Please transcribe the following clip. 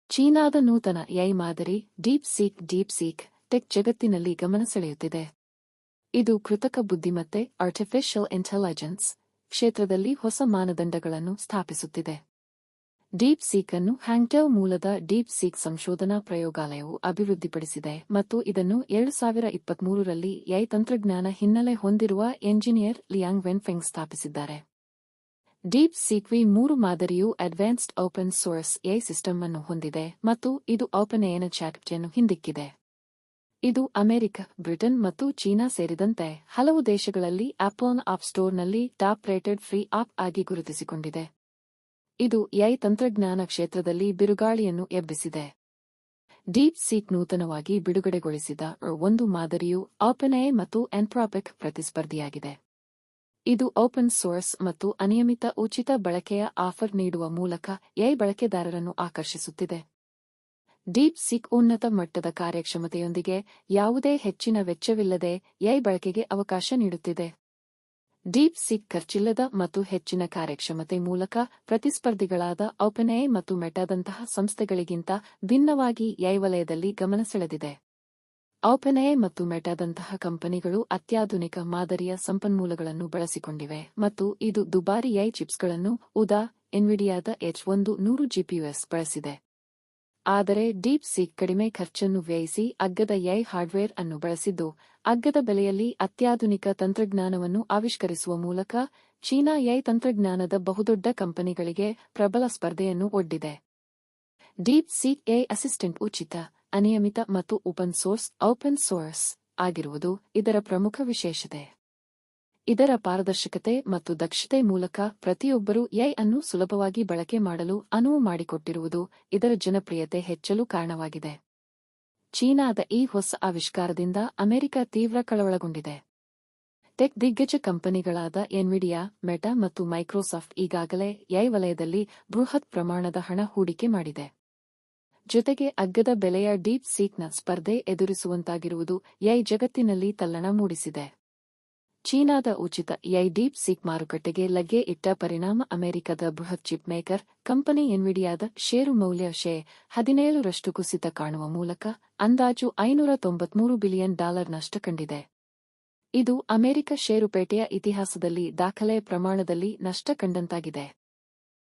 ಚೀನಾದ ನೂತನ ಎಐ ಮಾದರಿ ಡೀಪ್ ಸೀಕ್ ಟೆಕ್ ಜಗತ್ತಿನಲ್ಲಿ ಗಮನ ಸೆಳೆಯುತ್ತಿದೆ. ಇದು ಕೃತಕ ಬುದ್ಧಿಮತ್ತೆ ಆರ್ಟಿಫಿಷಿಯಲ್ ಇಂಟೆಲಿಜೆನ್ಸ್ ಕ್ಷೇತ್ರದಲ್ಲಿ ಹೊಸ ಮಾನದಂಡಗಳನ್ನು ಸ್ಥಾಪಿಸುತ್ತಿದೆ. ಡೀಪ್ ಸೀಕ್ ಅನ್ನು ಹ್ಯಾಂಗ್ಟೌ ಮೂಲದ ಡೀಪ್ ಸೀಕ್ ಸಂಶೋಧನಾ ಪ್ರಯೋಗಾಲಯವು ಅಭಿವೃದ್ಧಿಪಡಿಸಿದೆ ಮತ್ತು ಇದನ್ನು 2023ರಲ್ಲಿ ಎಐ ತಂತ್ರಜ್ಞಾನ ಹಿನ್ನೆಲೆ ಹೊಂದಿರುವ ಎಂಜಿನಿಯರ್ ಲಿಯಾಂಗ್ ವೆನ್ಫೆಂಗ್ ಸ್ಥಾಪಿಸಿದ್ದಾರೆ. ಡೀಪ್ ಸೀಕ್ V3 ಮಾದರಿಯು advanced open source AI system ಅನ್ನು ಹೊಂದಿದೆ ಮತ್ತು ಇದು ಓಪನ್ಎಐನ ಚಾಟ್‌ಜಿಪಿಟಿಯನ್ನು ಹಿಂದಿಕ್ಕಿದೆ. ಇದು ಅಮೆರಿಕ, ಬ್ರಿಟನ್ ಮತ್ತು ಚೀನಾ ಸೇರಿದಂತೆ ಹಲವು ದೇಶಗಳಲ್ಲಿ ಆಪಲ್ ಆಪ್ ಸ್ಟೋರ್ನಲ್ಲಿ ಟಾಪ್ ರೇಟೆಡ್ ಫ್ರೀ ಆಪ್ ಆಗಿ ಗುರುತಿಸಿಕೊಂಡಿದೆ. ಇದು ಎಐ ತಂತ್ರಜ್ಞಾನ ಕ್ಷೇತ್ರದಲ್ಲಿ ಬಿರುಗಾಳಿಯನ್ನು ಎಬ್ಬಿಸಿದೆ. ಡೀಪ್ ಸೀಕ್ ನೂತನವಾಗಿ ಬಿಡುಗಡೆಗೊಳಿಸಿದ ಒಂದು ಮಾದರಿಯು ಓಪನ್ಎಐ ಮತ್ತು ಆಂಥ್ರೋಪಿಕ್ ಪ್ರತಿಸ್ಪರ್ಧಿಯಾಗಿದೆ. ಇದು ಓಪನ್ ಸೋರ್ಸ್ ಮತ್ತು ಅನಿಯಮಿತ ಉಚಿತ ಬಳಕೆಯ ಆಫರ್ ನೀಡುವ ಮೂಲಕ ಎಐ ಬಳಕೆದಾರರನ್ನು ಆಕರ್ಷಿಸುತ್ತಿದೆ. ಡೀಪ್ ಸೀಕ್ ಉನ್ನತ ಮಟ್ಟದ ಕಾರ್ಯಕ್ಷಮತೆಯೊಂದಿಗೆ ಯಾವುದೇ ಹೆಚ್ಚಿನ ವೆಚ್ಚವಿಲ್ಲದೆ ಎಐ ಬಳಕೆಗೆ ಅವಕಾಶ ನೀಡುತ್ತಿದೆ. ಡೀಪ್ ಸೀಕ್ ಖರ್ಚಿಲ್ಲದ ಮತ್ತು ಹೆಚ್ಚಿನ ಕಾರ್ಯಕ್ಷಮತೆ ಮೂಲಕ ಪ್ರತಿಸ್ಪರ್ಧಿಗಳಾದ ಓಪನ್ಎಐ ಮತ್ತು ಮೆಟಾದಂತಹ ಸಂಸ್ಥೆಗಳಿಗಿಂತ ಭಿನ್ನವಾಗಿ ಎಐ ವಲಯದಲ್ಲಿ ಗಮನ ಸೆಳೆದಿದೆ. ಓಪನ್ಎಐ ಮತ್ತು ಮೆಟಾದಂತಹ ಕಂಪನಿಗಳು ಅತ್ಯಾಧುನಿಕ ಮಾದರಿಯ ಸಂಪನ್ಮೂಲಗಳನ್ನು ಬಳಸಿಕೊಂಡಿವೆ ಮತ್ತು ಇದು ದುಬಾರಿ ಎಐ ಚಿಪ್ಸ್ಗಳನ್ನು ಉದಾ ಎನ್ವಿಡಿಯಾದ H100 GPUs ಬಳಸಿದೆ. ಆದರೆ ಡೀಪ್ ಸೀಕ್ ಕಡಿಮೆ ಖರ್ಚನ್ನು ವ್ಯಯಿಸಿ ಅಗ್ಗದ ಎಐ ಹಾರ್ಡ್ವೇರ್ ಅನ್ನು ಬಳಸಿದ್ದು, ಅಗ್ಗದ ಬೆಲೆಯಲ್ಲಿ ಅತ್ಯಾಧುನಿಕ ತಂತ್ರಜ್ಞಾನವನ್ನು ಆವಿಷ್ಕರಿಸುವ ಮೂಲಕ ಚೀನಾ ಎಐ ತಂತ್ರಜ್ಞಾನದ ಬಹುದೊಡ್ಡ ಕಂಪನಿಗಳಿಗೆ ಪ್ರಬಲ ಸ್ಪರ್ಧೆಯನ್ನು ಒಡ್ಡಿದೆ. ಡೀಪ್ ಸೀಕ್ ಎಐ ಅಸಿಸ್ಟೆಂಟ್ ಉಚಿತ, ಅನಿಯಮಿತ ಮತ್ತು ಓಪನ್ ಸೋರ್ಸ್ ಆಗಿರುವುದು ಇದರ ಪ್ರಮುಖ ವಿಶೇಷತೆ. ಇದರ ಪಾರದರ್ಶಕತೆ ಮತ್ತು ದಕ್ಷತೆ ಮೂಲಕ ಪ್ರತಿಯೊಬ್ಬರೂ ಎಐ ಅನ್ನು ಸುಲಭವಾಗಿ ಬಳಕೆ ಮಾಡಲು ಅನುವು ಮಾಡಿಕೊಟ್ಟಿರುವುದು ಇದರ ಜನಪ್ರಿಯತೆ ಹೆಚ್ಚಲು ಕಾರಣವಾಗಿದೆ. ಚೀನಾದ ಈ ಹೊಸ ಆವಿಷ್ಕಾರದಿಂದ ಅಮೆರಿಕ ತೀವ್ರ ಕಳವಳಗೊಂಡಿದೆ. ಟೆಕ್ ದಿಗ್ಗಜ ಕಂಪನಿಗಳಾದ ಎನ್ವಿಡಿಯಾ, ಮೆಟಾ ಮತ್ತು ಮೈಕ್ರೋಸಾಫ್ಟ್ ಈಗಾಗಲೇ ಎಐ ವಲಯದಲ್ಲಿ ಬೃಹತ್ ಪ್ರಮಾಣದ ಹಣ ಹೂಡಿಕೆ ಮಾಡಿದೆ. ಜೊತೆಗೆ ಅಗ್ಗದ ಬೆಲೆಯ ಡೀಪ್ ಸೀಕ್ನ ಸ್ಪರ್ಧೆ ಎದುರಿಸುವಂತಾಗಿರುವುದು ಎಐ ಜಗತ್ತಿನಲ್ಲಿ ತಲ್ಲಣ ಮೂಡಿಸಿದೆ. ಚೀನಾದ ಉಚಿತ ಎಐ ಡೀಪ್ ಸೀಕ್ ಮಾರುಕಟ್ಟೆಗೆ ಲಗ್ಗೆ ಇಟ್ಟ ಪರಿಣಾಮ ಅಮೆರಿಕದ ಬೃಹತ್ ಚಿಪ್ ಮೇಕರ್ ಕಂಪನಿ ಎನ್ವಿಡಿಯಾದ ಷೇರು ಮೌಲ್ಯ $17 ಕುಸಿತ ಕಾಣುವ ಮೂಲಕ ಅಂದಾಜು $593 ಬಿಲಿಯನ್ ನಷ್ಟ ಕಂಡಿದೆ. ಇದು ಅಮೆರಿಕ ಷೇರುಪೇಟೆಯ ಇತಿಹಾಸದಲ್ಲಿ ದಾಖಲೆ ಪ್ರಮಾಣದಲ್ಲಿ ನಷ್ಟ ಕಂಡಂತಾಗಿದೆ.